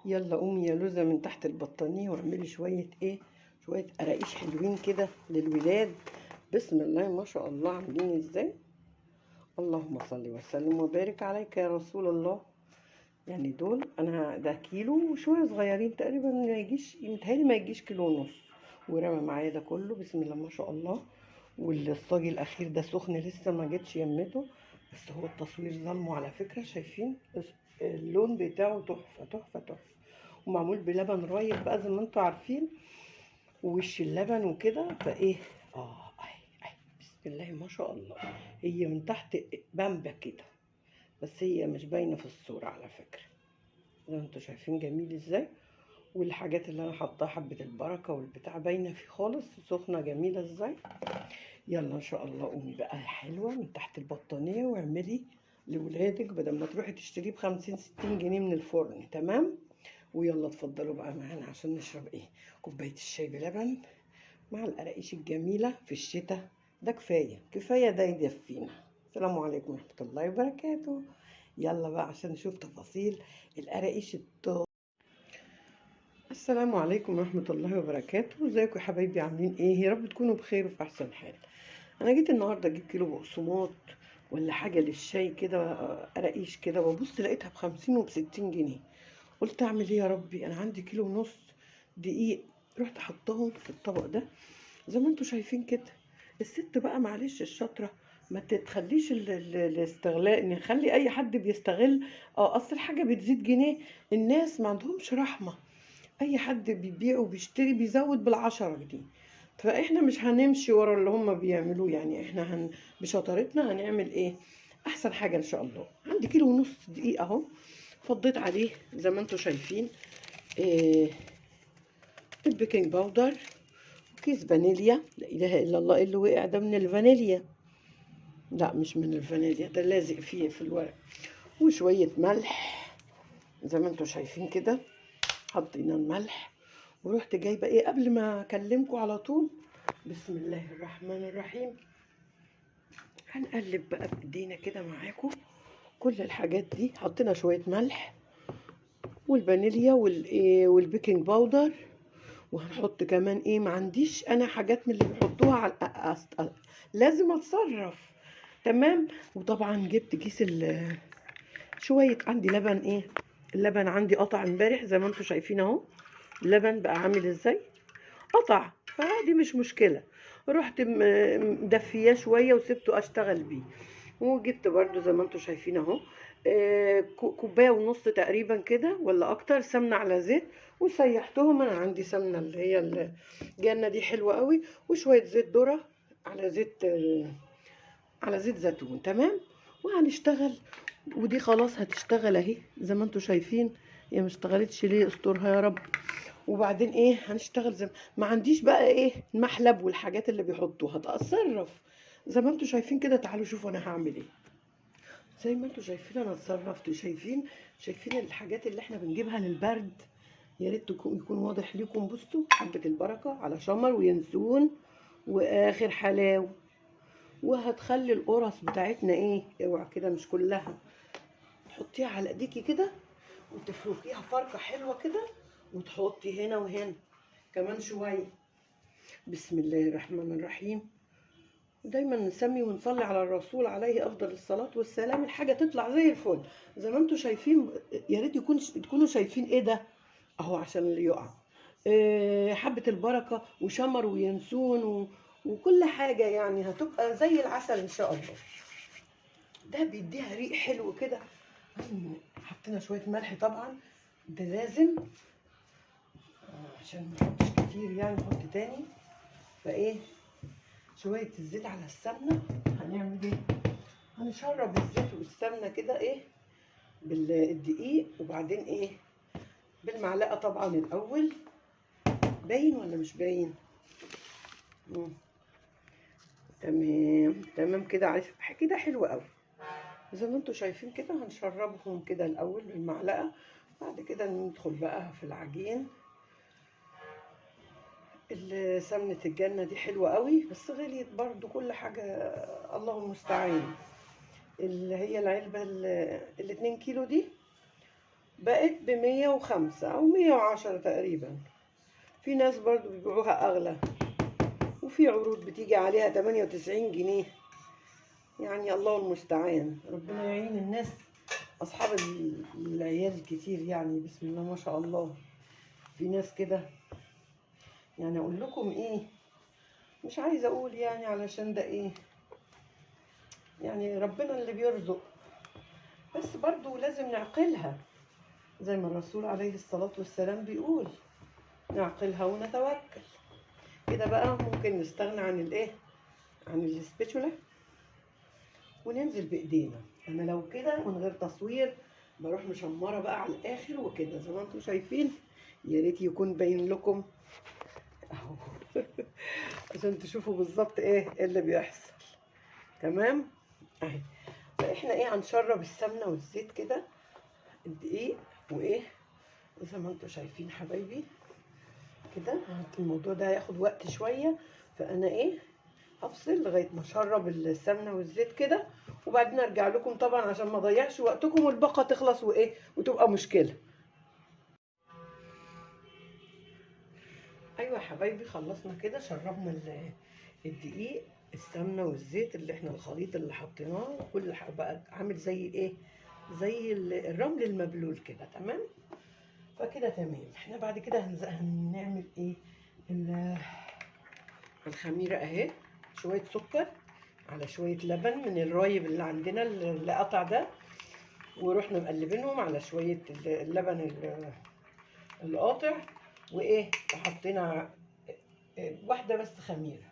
يلا قومي يا لوزة من تحت البطانية واعملي شوية قراقيش حلوين كده للولاد. بسم الله ما شاء الله عاملين ازاي. اللهم صل وسلم وبارك عليك يا رسول الله. يعني دول انا ده كيلو وشوية صغيرين تقريبا، ما يجيش متهيألي ما يجيش كيلو ونص. ورمى معايا ده كله بسم الله ما شاء الله. والصاج الاخير ده سخن لسه ما جتش يمته، بس هو التصوير ظلمه على فكرة. شايفين اللون بتاعه تحفة تحفة تحفة، ومعمول بلبن رايب بقى زي ما انتوا عارفين، ووش اللبن وكده. فايه اهي بسم الله ما شاء الله. هي من تحت بامبا كده، بس هي مش باينه في الصوره على فكره. زي ما انتوا شايفين جميل ازاي. والحاجات اللي انا حطاها حبه البركه والبتاع باينه فيه خالص، سخنه جميله ازاي. يلا ان شاء الله قومي بقى حلوه من تحت البطانيه واعملي لولادك بدل ما تروحي تشتريه ب50-60 جنيه من الفرن. تمام. ويلا اتفضلوا بقى معانا عشان نشرب كوباية الشاي بلبن مع القراقيش الجميلة في الشتاء. ده كفاية كفاية، ده يدفينا. السلام عليكم ورحمة الله وبركاته. يلا بقى عشان نشوف تفاصيل القراقيش السلام عليكم ورحمة الله وبركاته. ازيكم يا حبايبي، عاملين ايه؟ يا رب تكونوا بخير وفي احسن حال. انا جيت النهارده اجيب كيلو بقسماط ولا حاجة للشاي كده، قراقيش كده، وبص لقيتها ب50 وب60 جنيه. قلت اعمل ايه يا ربي، انا عندي كيلو ونص دقيق. رحت حطهم في الطبق ده زي ما انتوا شايفين كده. الست بقى معلش الشاطره ما تتخليش الاستغلال، نخلي اي حد بيستغل. اصل الحاجه بتزيد جنيه، الناس ما عندهمش رحمه. اي حد بيبيع وبيشتري بيزود ب10 جنيه. فاحنا مش هنمشي ورا اللي هم بيعملوه، يعني احنا بشطارتنا هنعمل احسن حاجه ان شاء الله. عندي كيلو ونص دقيق اهو، فضيت عليه زي ما انتوا شايفين إيه البيكنج باودر، كيس فانيليا. لا اله الا الله، إيه اللي وقع ده؟ من الفانيليا. لا مش من الفانيليا، ده لازق فيه في الورق. وشويه ملح زي ما انتوا شايفين كده. حطينا الملح ورحت جايبه قبل ما اكلمكم على طول. بسم الله الرحمن الرحيم. هنقلب بقى بايدينا كده معاكم كل الحاجات دي. حطينا شويه ملح والفانيليا والبيكنج باودر. وهنحط كمان ما عنديش انا حاجات من اللي بيحطوها على لازم اتصرف. تمام. وطبعا جبت كيس شويه. عندي لبن اللبن عندي قطع امبارح زي ما انتم شايفين اهو. اللبن بقى عامل ازاي، قطع، فدي مش مشكله. رحت مدفياه شويه وسبته اشتغل بيه. وجبت برضو زي ما انتم شايفين اهو كوبايه ونص تقريبا كده ولا اكتر سمنه على زيت، وسيحتهم. انا عندي سمنه اللي هي الجنه دي حلوه قوي، وشويه زيت ذره على زيت زيتون. تمام. وهنشتغل. ودي خلاص هتشتغل اهي زي ما انتم شايفين. هي ما اشتغلتش ليه؟ استرها يا رب. وبعدين هنشتغل ما عنديش بقى المحلب والحاجات اللي بيحطوها، هتصرف زي ما انتم شايفين كده. تعالوا شوفوا انا هعمل ايه. زي ما انتوا شايفين انا اتصرفت. شايفين الحاجات اللي احنا بنجيبها للبرد. يا ريت يكون واضح ليكم. بصوا حبة البركة على شمر وينسون واخر حلاوة. وهتخلي القرص بتاعتنا اوعى كده مش كلها، تحطيها على ايديكي كده وتفركيها فركة حلوة كده، وتحطي هنا وهنا كمان شوية. بسم الله الرحمن الرحيم. ودايما نسمي ونصلي على الرسول عليه افضل الصلاه والسلام، الحاجه تطلع زي الفل زي ما انتم شايفين. يا ريت تكونوا شايفين ده اهو عشان اللي يقع. حبه البركه وشمر وينسون وكل حاجه، يعني هتبقى زي العسل ان شاء الله. ده بيديها ريق حلو كده. حطينا شويه ملح طبعا، ده لازم عشان ما نحطش كتير، يعني نحط تاني. شويه الزيت على السمنه. هنعمل هنشرب الزيت والسمنه كده بالدقيق، وبعدين بالمعلقه طبعا الاول. باين ولا مش باين؟ تمام تمام كده. كده حلو قوي زي ما انتوا شايفين كده. هنشربهم كده الاول بالمعلقه، بعد كده ندخل بقى في العجين. سمنه الجنه دي حلوه قوي بس غليت برضو كل حاجه، الله المستعان. اللي هي العلبه ال2 كيلو دي بقت ب105 او 110 تقريبا. في ناس برضو بيبيعوها اغلى، وفي عروض بتيجي عليها 98 جنيه. يعني الله المستعان، ربنا يعين الناس اصحاب العيال الكتير. يعني بسم الله ما شاء الله، في ناس كده. يعني اقول لكم ايه، مش عايزه اقول يعني علشان ده ايه، يعني ربنا اللي بيرزق، بس برضو لازم نعقلها زي ما الرسول عليه الصلاة والسلام بيقول، نعقلها ونتوكل. كده بقى ممكن نستغنى عن الايه، عن السبيتشولا، وننزل بايدينا. انا لو كده من غير تصوير بروح مشمره بقى على الاخر وكده زي ما انتم شايفين. يا ريت يكون باين لكم اهو عشان تشوفوا بالظبط ايه اللي بيحصل. تمام اهي. فاحنا ايه، هنشرب السمنه والزيت كده الدقيق وايه، زي ما انتم شايفين حبايبي كده. الموضوع ده هياخد وقت شويه، فانا ايه هفصل لغايه ما اشرب السمنه والزيت كده، وبعدين ارجع لكم طبعا عشان ما اضيعش وقتكم والباقه تخلص وايه وتبقى مشكله. ايوه يا حبايبي، خلصنا كده، شربنا الدقيق السمنه والزيت اللي احنا الخليط اللي حطيناه، كل حاجه بقى عامل زي ايه، زي الرمل المبلول كده. تمام، فكده تمام. احنا بعد كده هنعمل ايه، الخميره اهي، شويه سكر على شويه لبن من الرايب اللي عندنا اللي قطع ده، ورحنا مقلبينهم على شويه اللبن القاطع، وايه وحطينا واحده بس خميره.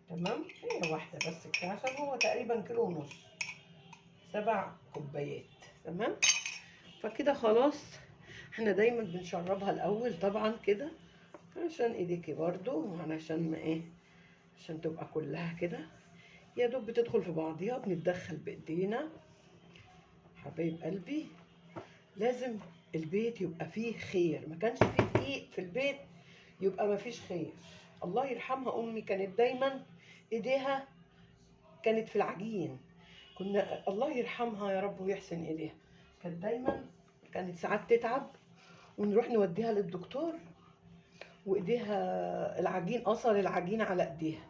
تمام، هي واحده بس كده عشان هو تقريبا كيلو ونص، 7 كوبايات. تمام، فكده خلاص. احنا دايما بنشربها الاول طبعا كده عشان ايديكي برضو، علشان ما ايه، عشان تبقى كلها كده يا دوب بتدخل في بعضيها. بنتدخل بايدينا حبايب قلبي. لازم البيت يبقى فيه خير، ما كانش فيه دقيق في البيت يبقى ما فيش خير. الله يرحمها امي، كانت دايما ايديها كانت في العجين. كنا الله يرحمها يا رب ويحسن اليها، كانت دايما كانت ساعات تتعب ونروح نوديها للدكتور وايديها العجين، اثر العجين على ايديها.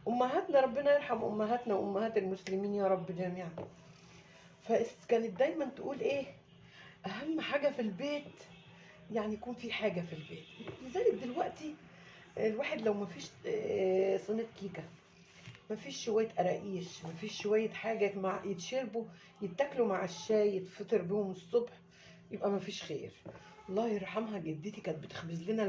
امهاتنا ربنا يرحم امهاتنا وامهات المسلمين يا رب جميعا. فكانت دايما تقول ايه، اهم حاجه في البيت يعني يكون في حاجه في البيت. لذلك دلوقتي الواحد لو مفيش صينيه كيكه، مفيش شويه قراقيش، مفيش شويه حاجه مع يتشربوا يتاكلوا مع الشاي يتفطر بيهم الصبح، يبقى مفيش خير. الله يرحمها جدتي كانت بتخبز لنا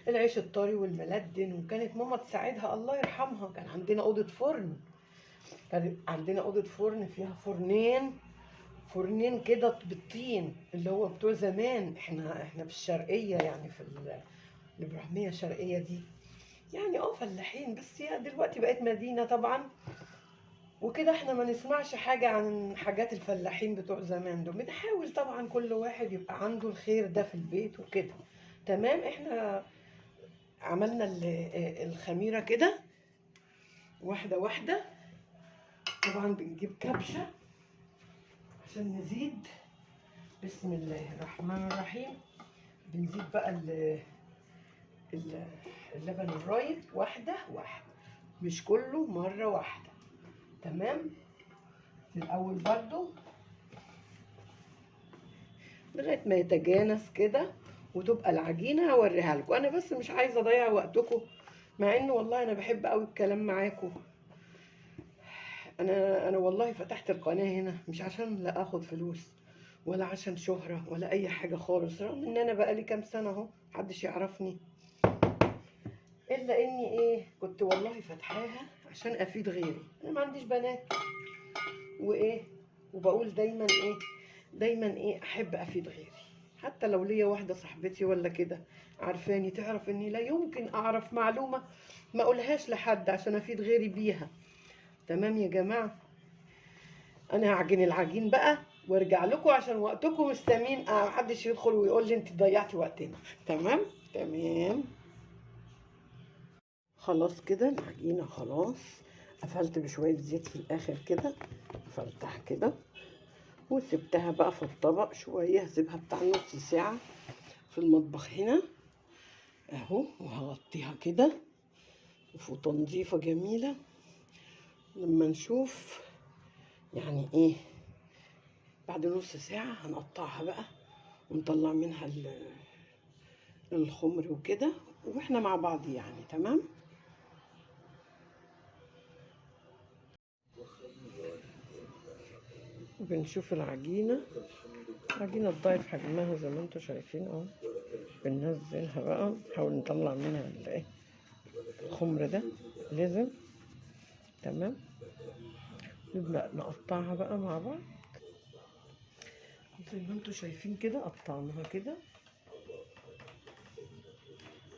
العيش الطري والملدن، وكانت ماما تساعدها الله يرحمها. كان عندنا اوضه فرن، كان عندنا اوضه فرن فيها فرنين كده بالطين اللي هو بتوع زمان. احنا في الشرقيه، يعني في الابراهيميه الشرقيه دي، يعني فلاحين، بس هي دلوقتي بقت مدينه طبعا وكده. احنا ما نسمعش حاجه عن حاجات الفلاحين بتوع زمان دول. بنحاول طبعا كل واحد يبقى عنده الخير ده في البيت وكده. تمام، احنا عملنا الخميره كده واحده واحده. طبعا بنجيب كبشه عشان نزيد. بسم الله الرحمن الرحيم. بنزيد بقى اللبن الرايب واحدة واحدة، مش كله مرة واحدة. تمام، في الأول برضو لغاية ما يتجانس كده وتبقى العجينة. هوريها لكم أنا، بس مش عايزة أضيع وقتكم، مع إنه والله أنا بحب أوي الكلام معاكم. أنا والله فتحت القناة هنا مش عشان لا آخد فلوس ولا عشان شهرة ولا أي حاجة خالص، رغم إن أنا بقالي كام سنة أهو محدش يعرفني، الا اني ايه كنت والله فاتحاها عشان افيد غيري. انا ما عنديش بنات وايه، وبقول دايما ايه احب افيد غيري. حتى لو ليا واحده صاحبتي ولا كده عارفاني تعرف اني لا يمكن اعرف معلومه ما اقولهاش لحد عشان افيد غيري بيها. تمام يا جماعه، انا هعجن العجين بقى وارجع لكم عشان وقتكم الثمين، محدش يدخل ويقول لي انت ضيعتي وقتنا. تمام تمام، خلاص كده العجينة خلاص. قفلت بشوية زيت في الآخر كده، قفلتها كده وسبتها بقى في الطبق شويه، هسيبها بتاع نص ساعه في المطبخ هنا اهو. وهغطيها كده وفوطه نظيفه جميله لما نشوف يعني ايه. بعد نص ساعه هنقطعها بقى ونطلع منها الخمر وكده، واحنا مع بعض يعني. تمام. بنشوف العجينة اتضاعف حجمها زي ما انتوا شايفين اهو. بننزلها بقى، نحاول نطلع منها الخمر ده لازم. تمام. نبدأ نقطعها بقى مع بعض زي ما انتوا شايفين كده. قطعناها كده.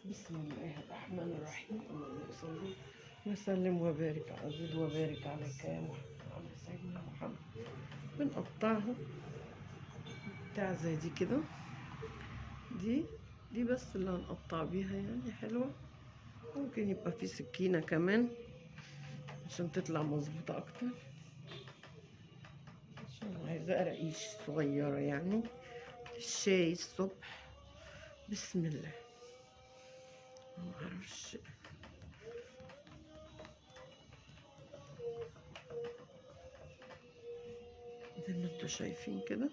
بسم الله الرحمن الرحيم. اللهم صل وسلم وبارك وزد وبارك عليك يا محمد وعلى سيدنا محمد. بنقطعها بتاع زي دي كده. دي بس اللي هنقطع بيها يعني حلوة. ممكن يبقى في سكينة كمان عشان تطلع مظبوطة اكتر، عشان عايزة قراقيش صغيرة يعني الشاي الصبح. بسم الله. معرفش زي ما انتوا شايفين كده.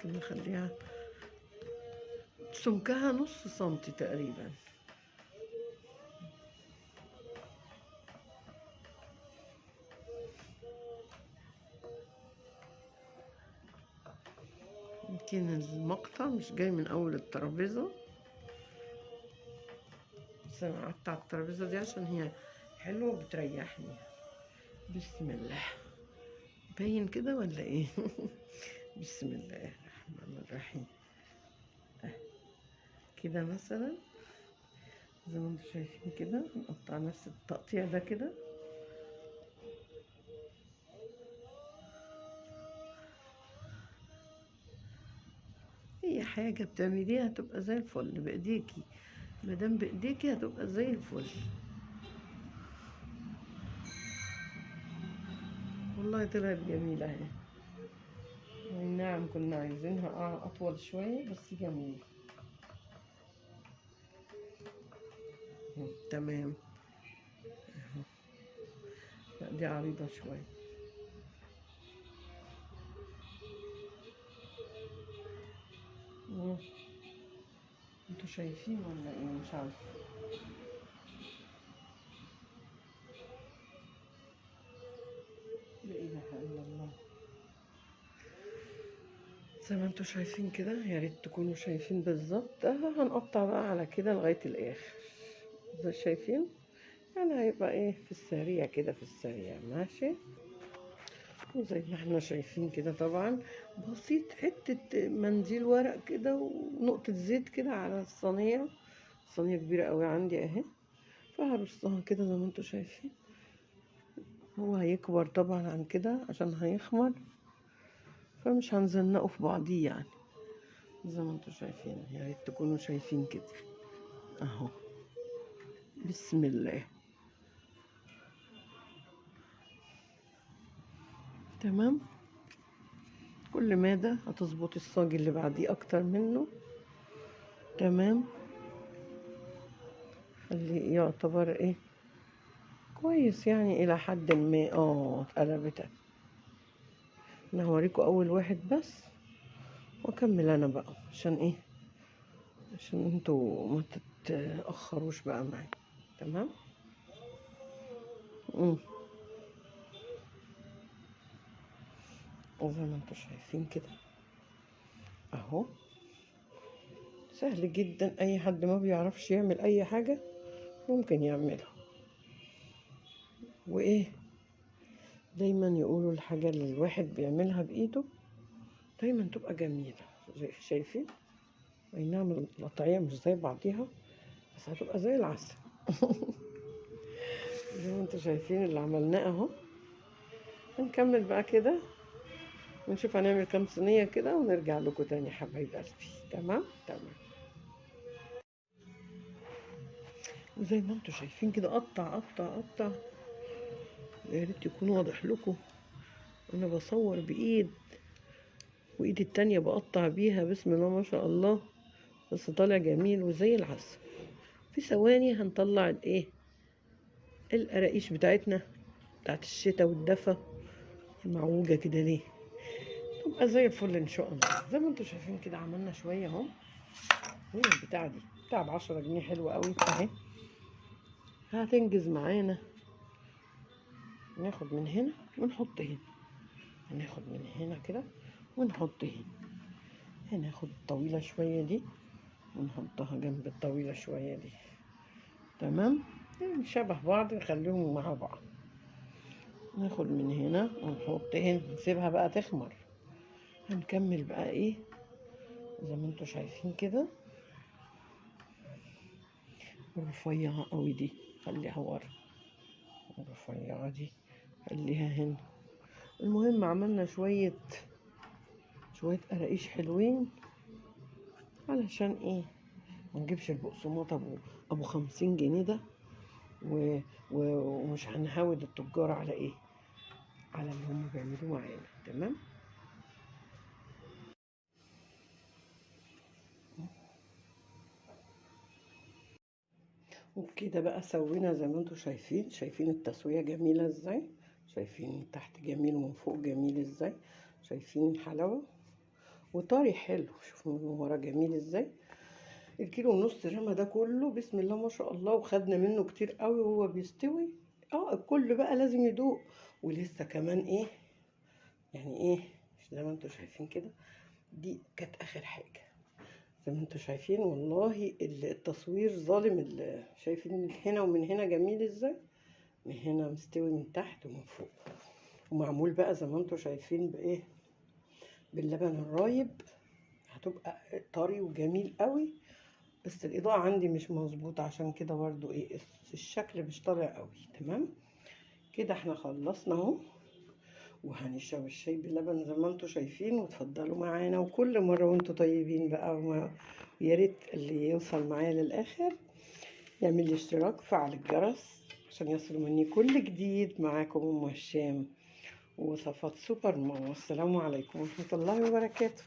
نخليها سمكها نص سنتي تقريبا. يمكن المقطع مش جاي من اول الترابيزة، بس انا قعدت على الترابيزة دي عشان هي حلوة وبتريحني. بسم الله. باين كده ولا ايه؟ بسم الله الرحمن الرحيم. كده مثلا زي ما انتوا شايفين كده. نقطع نفس التقطيع ده كده. اي حاجة بتعمليها هتبقى زي الفل بايديكي. مادام بايديكي هتبقى زي الفل. والله طلعت جميلة اهي. اي نعم، كنا عايزينها اطول شوية بس جميلة. تمام. لا دي عريضة شوية. انتوا شايفين ولا ايه؟ مش عارفة. لا اله الا الله. زي ما انتوا شايفين كده. يا ريت تكونوا شايفين بالظبط. هنقطع بقى على كده لغاية الاخر زي شايفين. يعني هيبقى ايه في السريع كده، في السريع ماشي. وزي ما احنا شايفين كده طبعا بسيط. حتة منديل ورق كده ونقطة زيت كده على الصينية. صينية كبيرة قوي عندي اهي. فهرصها كده زي ما انتوا شايفين. هو هيكبر طبعا عن كده عشان هيخمر، فمش هنزنقه في بعضيه يعني. زي ما انتوا شايفين. يا ريت تكونوا شايفين كده اهو. بسم الله. تمام. كل مادة هتظبط الصاج اللي بعديه اكتر منه. تمام. خليه يعتبر ايه كويس يعني الى حد ما. اتقلبت. انا هوريكم اول واحد بس واكمل انا بقى عشان ايه، عشان انتوا ما تتاخروش بقى معايا. تمام. وزي ما انتوا شايفين كده اهو. سهل جدا. اي حد ما بيعرفش يعمل اي حاجة ممكن يعملها. وايه دايما يقولوا الحاجة اللي الواحد بيعملها بايده دايما تبقى جميلة. زي شايفين. اي نعم القطعية مش زي بعضيها بس هتبقى زي العسل. زي ما انتوا شايفين اللي عملناه اهو. هنكمل بقى كده ونشوف هنعمل كام صينية كده ونرجع لكم تاني حبايب قلبي. تمام. وزي ما انتوا شايفين كده قطع. يا ريت يكون واضح لكم انا بصور بايد، وايدي التانية بقطع بيها، بسم الله ما شاء الله. بس طالع جميل وزي العسل. في ثواني هنطلع الايه، القراقيش بتاعتنا بتاعت الشتاء والدفا المعوجة كده ليه، تبقى زي الفل ان شاء الله. زي ما انتوا شايفين كده عملنا شوية اهو. هي البتاعة دي بتاع ب10 جنيه، حلوة قوي اهي، هتنجز معانا. ناخد من هنا ونحط هنا، هناخد من هنا كده ونحط هنا. هناخد الطويلة شوية دي ونحطها جنب الطويلة شوية دي، تمام. يعني شبه بعض، نخليهم مع بعض. ناخد من هنا ونحط هنا، نسيبها بقى تخمر. هنكمل بقى ايه زي ما انتوا شايفين كده. الرفيعة قوي دي خليها ورا، الرفيعة دي خليها هنا. المهم عملنا شوية قراقيش حلوين، علشان ايه ما نجيبش البقسماط ابو 50 جنيه ده ومش هنهاود التجار على ايه، على اللي هم بيعملوه معانا. تمام. وبكده بقى سوينا زي ما انتوا شايفين التسوية جميلة ازاي، شايفين من تحت جميل ومن فوق جميل ازاي، شايفين الحلاوة وطري حلو. شوفوا من ورا جميل ازاي. الكيلو ونص رمى ده كله بسم الله ما شاء الله، وخدنا منه كتير قوي وهو بيستوي. الكل بقى لازم يدوق. ولسه كمان ايه يعني ايه، زي ما انتوا شايفين كده. دي كانت اخر حاجة. زي ما انتوا شايفين والله التصوير ظالم. شايفين من هنا ومن هنا جميل ازاي، من هنا مستوي من تحت ومن فوق. ومعمول بقى زي ما انتوا شايفين بايه، باللبن الرايب. هتبقى طري وجميل قوي. بس الاضاءة عندي مش مظبوطة، عشان كده برضو ايه الشكل مش طالع قوي. تمام كده احنا خلصنا اهو. وهنشرب الشاي بلبن زي ما انتوا شايفين، وتفضلوا معانا. وكل مرة وانتوا طيبين بقى. ويا ريت اللي يوصل معايا للاخر يعمل لي اشتراك، فعل الجرس عشان يصل مني كل جديد. معاكم ام هشام وصفات سوبر ماما. والسلام عليكم ورحمة الله وبركاته.